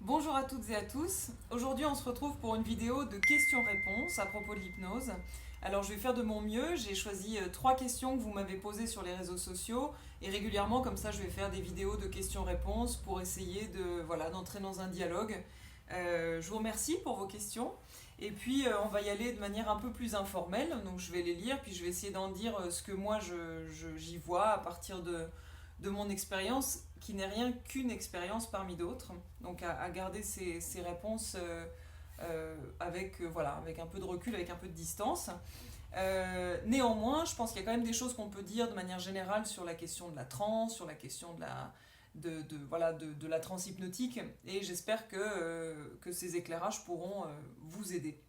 Bonjour à toutes et à tous. Aujourd'hui, on se retrouve pour une vidéo de questions-réponses à propos de l'hypnose. Alors, je vais faire de mon mieux. J'ai choisi trois questions que vous m'avez posées sur les réseaux sociaux et régulièrement, comme ça, je vais faire des vidéos de questions-réponses pour essayer d'entrer dans un dialogue. Je vous remercie pour vos questions. Et puis, on va y aller de manière un peu plus informelle. Donc, je vais les lire, puis je vais essayer d'en dire ce que moi j'y vois à partir de mon expérience, qui n'est rien qu'une expérience parmi d'autres. Donc à garder ces réponses avec un peu de recul, avec un peu de distance. Néanmoins, je pense qu'il y a quand même des choses qu'on peut dire de manière générale sur la question de la transe, sur la question de la transe hypnotique, et j'espère que ces éclairages pourront vous aider.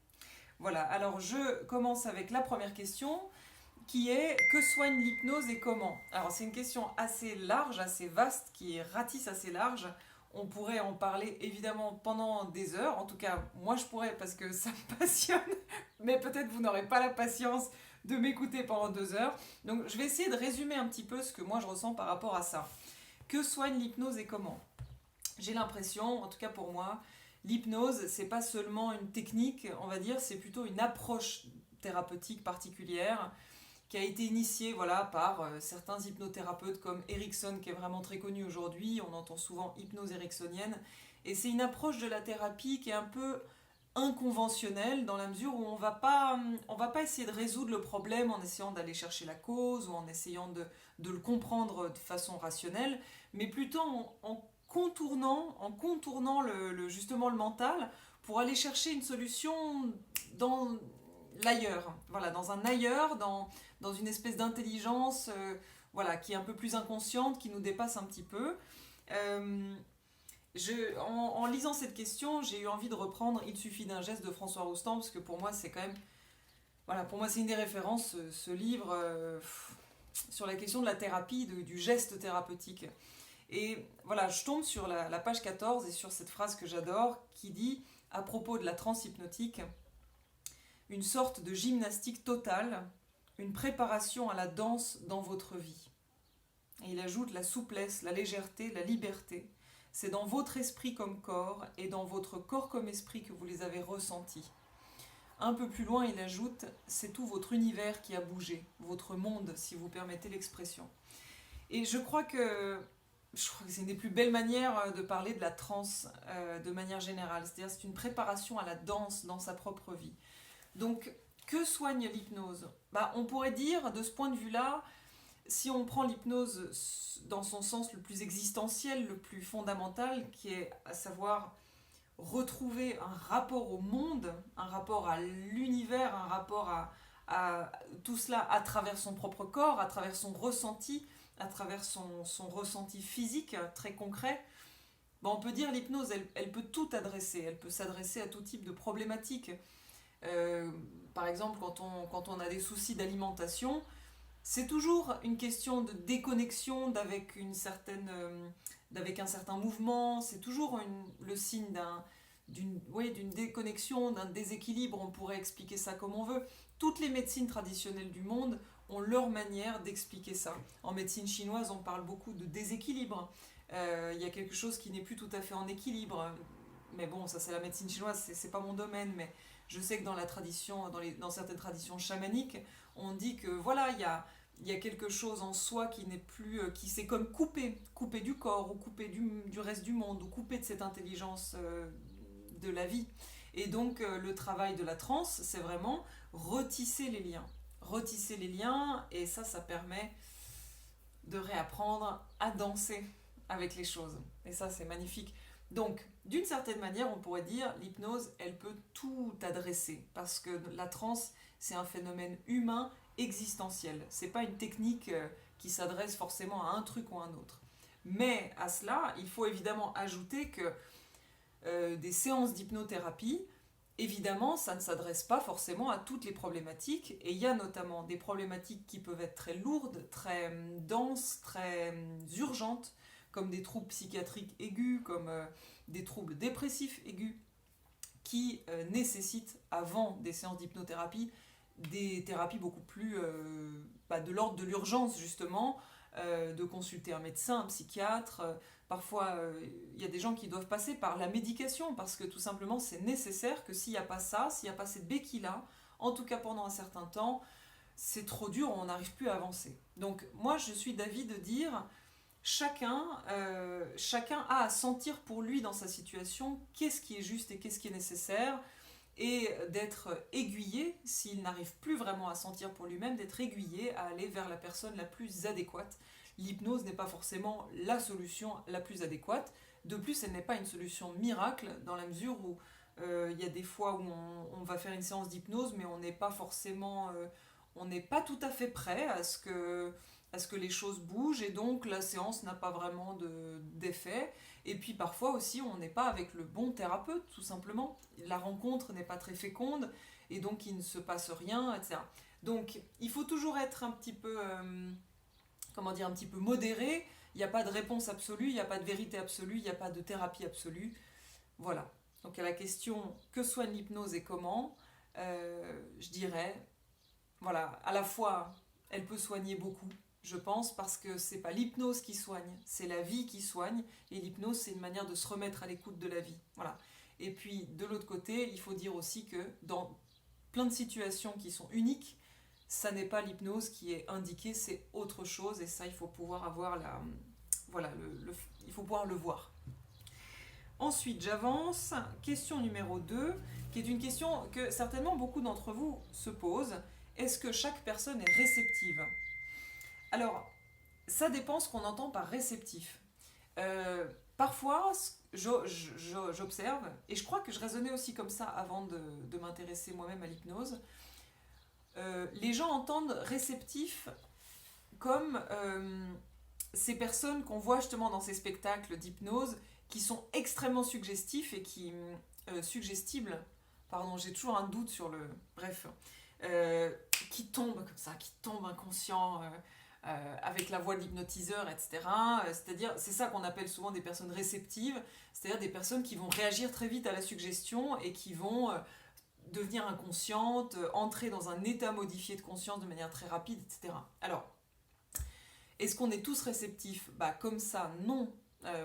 Voilà, alors je commence avec la première question qui est que soigne l'hypnose et comment? Alors c'est une question assez large, assez vaste, qui ratisse assez large. On pourrait en parler évidemment pendant des heures. En tout cas, moi je pourrais parce que ça me passionne, mais peut-être vous n'aurez pas la patience de m'écouter pendant 2 heures. Donc je vais essayer de résumer un petit peu ce que moi je ressens par rapport à ça. Que soigne l'hypnose et comment? J'ai l'impression, en tout cas pour moi, l'hypnose, c'est pas seulement une technique, on va dire, c'est plutôt une approche thérapeutique particulière qui a été initié par certains hypnothérapeutes comme Erickson, qui est vraiment très connu aujourd'hui. On entend souvent hypnose ericksonienne. Et c'est une approche de la thérapie qui est un peu inconventionnelle dans la mesure où on va pas essayer de résoudre le problème en essayant d'aller chercher la cause ou en essayant de le comprendre de façon rationnelle, mais plutôt en contournant justement le mental pour aller chercher une solution dans l'ailleurs, voilà, dans un ailleurs, dans une espèce d'intelligence qui est un peu plus inconsciente, qui nous dépasse un petit peu. Euh, en lisant cette question, j'ai eu envie de reprendre Il suffit d'un geste de François Roustan, parce que pour moi, c'est quand même. Voilà, pour moi, c'est une des références, ce livre, sur la question de la thérapie, du geste thérapeutique. Et voilà, je tombe sur la page 14 et sur cette phrase que j'adore qui dit, à propos de la transe hypnotique, une sorte de gymnastique totale, une préparation à la danse dans votre vie. Et il ajoute la souplesse, la légèreté, la liberté. C'est dans votre esprit comme corps et dans votre corps comme esprit que vous les avez ressentis. Un peu plus loin, il ajoute, c'est tout votre univers qui a bougé, votre monde, si vous permettez l'expression. Et je crois que c'est une des plus belles manières de parler de la transe de manière générale. C'est-à-dire c'est une préparation à la danse dans sa propre vie. Donc, que soigne l'hypnose? On pourrait dire, de ce point de vue-là, si on prend l'hypnose dans son sens le plus existentiel, le plus fondamental, qui est à savoir retrouver un rapport au monde, un rapport à l'univers, un rapport à tout cela à travers son propre corps, à travers son ressenti, à travers son ressenti physique très concret, on peut dire l'hypnose, elle peut tout adresser, elle peut s'adresser à tout type de problématiques. Euh, Par exemple, quand on a des soucis d'alimentation, c'est toujours une question de déconnexion d'avec un certain mouvement, c'est toujours le signe d'une déconnexion, d'un déséquilibre, on pourrait expliquer ça comme on veut. Toutes les médecines traditionnelles du monde ont leur manière d'expliquer ça. En médecine chinoise, on parle beaucoup de déséquilibre. Il y a quelque chose qui n'est plus tout à fait en équilibre. Mais bon, ça c'est la médecine chinoise, c'est pas mon domaine, mais je sais que dans la tradition, dans certaines traditions chamaniques, on dit que voilà, il y a quelque chose en soi qui n'est plus, qui s'est comme coupé du corps, ou coupé du reste du monde, ou coupé de cette intelligence de la vie. Et donc le travail de la transe, c'est vraiment retisser les liens. Retisser les liens, et ça permet de réapprendre à danser avec les choses. Et ça, c'est magnifique. Donc, d'une certaine manière, on pourrait dire, l'hypnose, elle peut tout adresser, parce que la transe, c'est un phénomène humain existentiel. C'est pas une technique qui s'adresse forcément à un truc ou à un autre. Mais à cela, il faut évidemment ajouter que des séances d'hypnothérapie, évidemment, ça ne s'adresse pas forcément à toutes les problématiques, et il y a notamment des problématiques qui peuvent être très lourdes, très denses, très urgentes, comme des troubles psychiatriques aigus, comme des troubles dépressifs aigus, qui nécessitent, avant des séances d'hypnothérapie, des thérapies beaucoup plus de l'ordre de l'urgence, justement, de consulter un médecin, un psychiatre. Parfois, il y a des gens qui doivent passer par la médication parce que tout simplement c'est nécessaire que s'il n'y a pas ça, s'il n'y a pas cette béquille-là, en tout cas pendant un certain temps, c'est trop dur, on n'arrive plus à avancer. Donc moi je suis d'avis de dire chacun a à sentir pour lui dans sa situation qu'est-ce qui est juste et qu'est-ce qui est nécessaire et d'être aiguillé, s'il n'arrive plus vraiment à sentir pour lui-même, d'être aiguillé à aller vers la personne la plus adéquate. L'hypnose n'est pas forcément la solution la plus adéquate. De plus, elle n'est pas une solution miracle dans la mesure où il y a des fois où on va faire une séance d'hypnose, mais on n'est pas forcément, on n'est pas tout à fait prêt à ce que les choses bougent et donc la séance n'a pas vraiment d'effet. Et puis parfois aussi on n'est pas avec le bon thérapeute tout simplement. La rencontre n'est pas très féconde et donc il ne se passe rien, etc. Donc il faut toujours être un petit peu, comment dire, un petit peu modéré. Il n'y a pas de réponse absolue, il n'y a pas de vérité absolue, il n'y a pas de thérapie absolue. Voilà. Donc à la question que soigne l'hypnose et comment, je dirais, voilà, à la fois elle peut soigner beaucoup, je pense, parce que c'est pas l'hypnose qui soigne, c'est la vie qui soigne, et l'hypnose c'est une manière de se remettre à l'écoute de la vie. Voilà. Et puis de l'autre côté, il faut dire aussi que dans plein de situations qui sont uniques, ça n'est pas l'hypnose qui est indiquée, c'est autre chose, et ça il faut pouvoir avoir la, voilà, il faut pouvoir le voir. Ensuite, j'avance. Question numéro 2, qui est une question que certainement beaucoup d'entre vous se posent. Est-ce que chaque personne est réceptive? Alors, ça dépend ce qu'on entend par réceptif. Parfois, j'observe, et je crois que je raisonnais aussi comme ça avant de m'intéresser moi-même à l'hypnose, les gens entendent réceptif comme ces personnes qu'on voit justement dans ces spectacles d'hypnose qui sont extrêmement suggestifs et qui suggestibles, pardon, j'ai toujours un doute sur le, bref, qui tombent comme ça, qui tombent inconscients avec la voix de l'hypnotiseur, etc. C'est-à-dire, c'est ça qu'on appelle souvent des personnes réceptives, c'est-à-dire des personnes qui vont réagir très vite à la suggestion et qui vont devenir inconscientes, entrer dans un état modifié de conscience de manière très rapide, etc. Alors, est-ce qu'on est tous réceptifs? Bah, comme ça, non.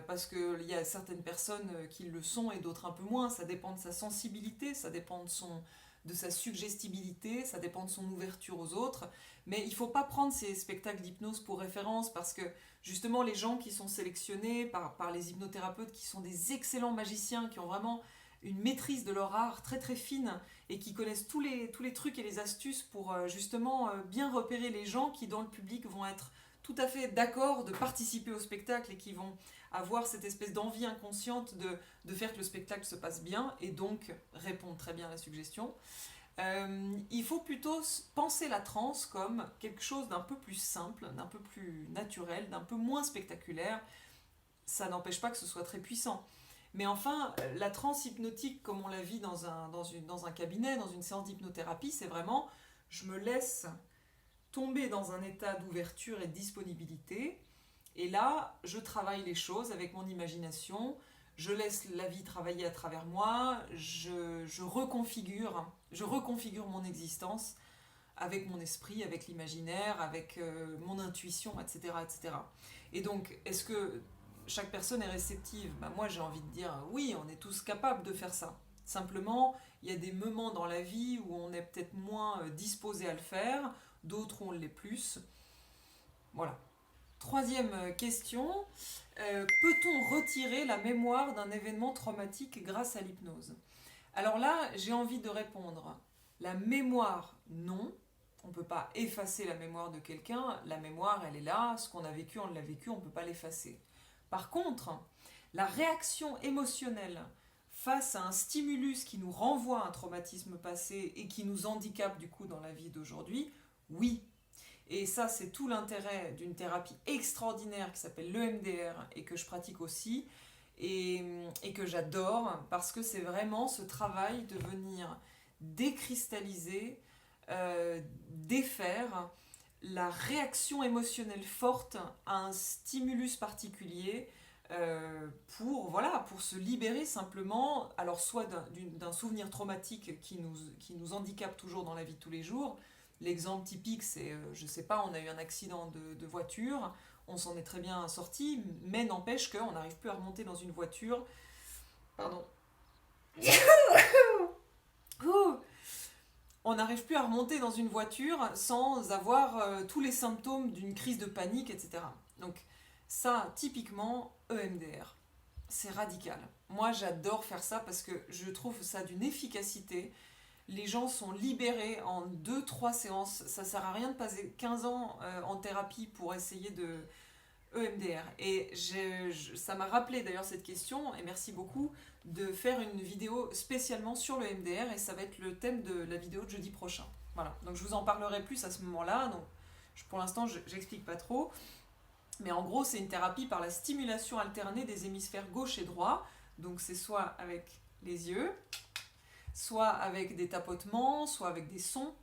Parce qu'il y a certaines personnes qui le sont et d'autres un peu moins. Ça dépend de sa sensibilité, ça dépend de sa suggestibilité, ça dépend de son ouverture aux autres. Mais il ne faut pas prendre ces spectacles d'hypnose pour référence parce que justement les gens qui sont sélectionnés par les hypnothérapeutes qui sont des excellents magiciens, qui ont vraiment une maîtrise de leur art très très fine et qui connaissent tous les trucs et les astuces pour justement bien repérer les gens qui dans le public vont être tout à fait d'accord de participer au spectacle et qui vont avoir cette espèce d'envie inconsciente de faire que le spectacle se passe bien et donc répondre très bien à la suggestion. Il faut plutôt penser la transe comme quelque chose d'un peu plus simple, d'un peu plus naturel, d'un peu moins spectaculaire. Ça n'empêche pas que ce soit très puissant. Mais enfin, la transe hypnotique, comme on la vit dans un cabinet, dans une séance d'hypnothérapie, c'est vraiment, je me laisse tomber dans un état d'ouverture et de disponibilité. Et là, je travaille les choses avec mon imagination, je laisse la vie travailler à travers moi, je reconfigure mon existence avec mon esprit, avec l'imaginaire, avec mon intuition, etc., etc. Et donc, est-ce que chaque personne est réceptive? Ben, moi, j'ai envie de dire oui, on est tous capables de faire ça. Simplement, il y a des moments dans la vie où on est peut-être moins disposé à le faire, d'autres où on l'est plus. Voilà. Troisième question, peut-on retirer la mémoire d'un événement traumatique grâce à l'hypnose? Alors là, j'ai envie de répondre, la mémoire, non. On ne peut pas effacer la mémoire de quelqu'un, la mémoire, elle est là, ce qu'on a vécu, on l'a vécu, on ne peut pas l'effacer. Par contre, la réaction émotionnelle face à un stimulus qui nous renvoie à un traumatisme passé et qui nous handicape du coup dans la vie d'aujourd'hui, oui. Et ça, c'est tout l'intérêt d'une thérapie extraordinaire qui s'appelle l'EMDR et que je pratique aussi et que j'adore parce que c'est vraiment ce travail de venir décristalliser, défaire la réaction émotionnelle forte à un stimulus particulier pour se libérer simplement, alors soit d'un souvenir traumatique qui nous handicape toujours dans la vie de tous les jours. L'exemple typique, c'est, je sais pas, on a eu un accident de voiture, on s'en est très bien sorti, mais n'empêche qu'on n'arrive plus à remonter dans une voiture. Pardon. Ouh. On n'arrive plus à remonter dans une voiture sans avoir tous les symptômes d'une crise de panique, etc. Donc ça, typiquement, EMDR. C'est radical. Moi, j'adore faire ça parce que je trouve ça d'une efficacité. Les gens sont libérés en 2-3 séances. Ça sert à rien de passer 15 ans en thérapie pour essayer de EMDR. Et ça m'a rappelé d'ailleurs cette question, et merci beaucoup, de faire une vidéo spécialement sur le EMDR, et ça va être le thème de la vidéo de jeudi prochain. Voilà, donc je vous en parlerai plus à ce moment-là. Donc pour l'instant, j'explique pas trop. Mais en gros, c'est une thérapie par la stimulation alternée des hémisphères gauche et droit. Donc c'est soit avec les yeux, soit avec des tapotements, soit avec des sons.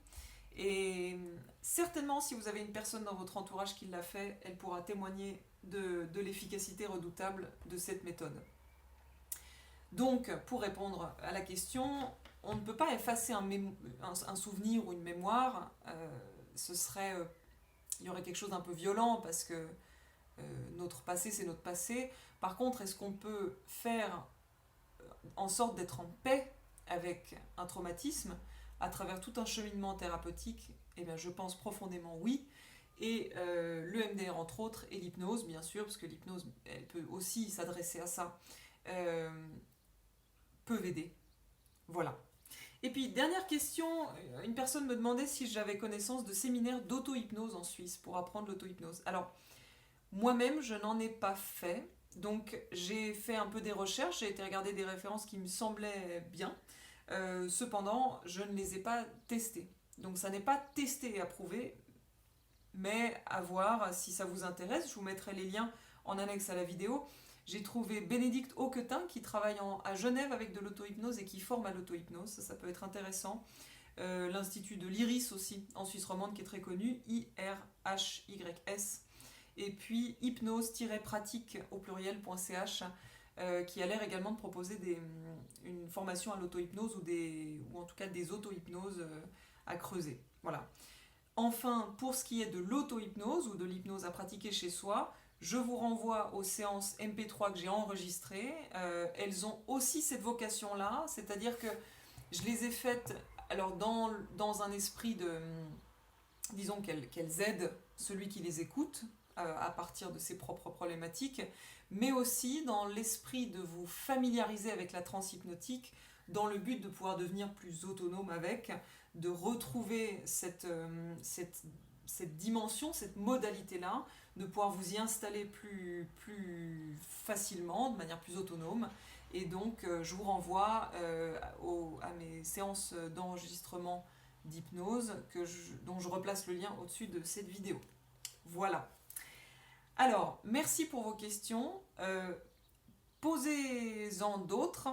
Et certainement, si vous avez une personne dans votre entourage qui l'a fait, elle pourra témoigner de l'efficacité redoutable de cette méthode. Donc, pour répondre à la question, on ne peut pas effacer un souvenir ou une mémoire. Il y aurait quelque chose d'un peu violent parce que notre passé, c'est notre passé. Par contre, est-ce qu'on peut faire en sorte d'être en paix avec un traumatisme à travers tout un cheminement thérapeutique? Eh bien, je pense profondément oui. Et le MDR, entre autres, et l'hypnose, bien sûr, parce que l'hypnose, elle peut aussi s'adresser à ça, peuvent aider. Voilà. Et puis, dernière question, une personne me demandait si j'avais connaissance de séminaires d'auto-hypnose en Suisse pour apprendre l'auto-hypnose. Alors, moi-même, je n'en ai pas fait. Donc, j'ai fait un peu des recherches, j'ai été regarder des références qui me semblaient bien. Cependant, je ne les ai pas testées. Donc, ça n'est pas testé et approuvé, mais à voir si ça vous intéresse. Je vous mettrai les liens en annexe à la vidéo. J'ai trouvé Bénédicte Auquetin qui travaille à Genève avec de l'auto-hypnose et qui forme à l'auto-hypnose. Ça peut être intéressant. L'Institut de l'Iris aussi, en Suisse romande, qui est très connu, IRHYS. Et puis hypnose-pratique au pluriel.ch qui a l'air également de proposer une formation à l'auto-hypnose ou en tout cas des auto-hypnoses à creuser. Voilà. Enfin, pour ce qui est de l'auto-hypnose ou de l'hypnose à pratiquer chez soi, je vous renvoie aux séances MP3 que j'ai enregistrées. Elles ont aussi cette vocation-là, c'est-à-dire que je les ai faites alors dans un esprit de, disons qu'elles aident celui qui les écoute à partir de ses propres problématiques, mais aussi dans l'esprit de vous familiariser avec la transe hypnotique, dans le but de pouvoir devenir plus autonome avec, de retrouver cette dimension, cette modalité-là, de pouvoir vous y installer plus facilement, de manière plus autonome. Et donc, je vous renvoie à mes séances d'enregistrement d'hypnose, dont je replace le lien au-dessus de cette vidéo. Voilà. Alors, merci pour vos questions. Posez-en d'autres.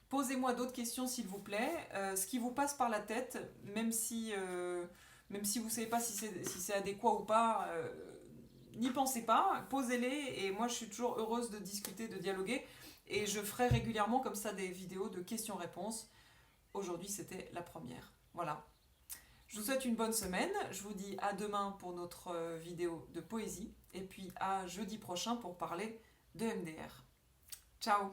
Posez-moi d'autres questions, s'il vous plaît. Ce qui vous passe par la tête, même si vous ne savez pas si c'est adéquat ou pas, n'y pensez pas. Posez-les et moi, je suis toujours heureuse de discuter, de dialoguer. Et je ferai régulièrement comme ça des vidéos de questions-réponses. Aujourd'hui, c'était la première. Voilà. Je vous souhaite une bonne semaine. Je vous dis à demain pour notre vidéo de poésie. Et puis à jeudi prochain pour parler de MDR. Ciao!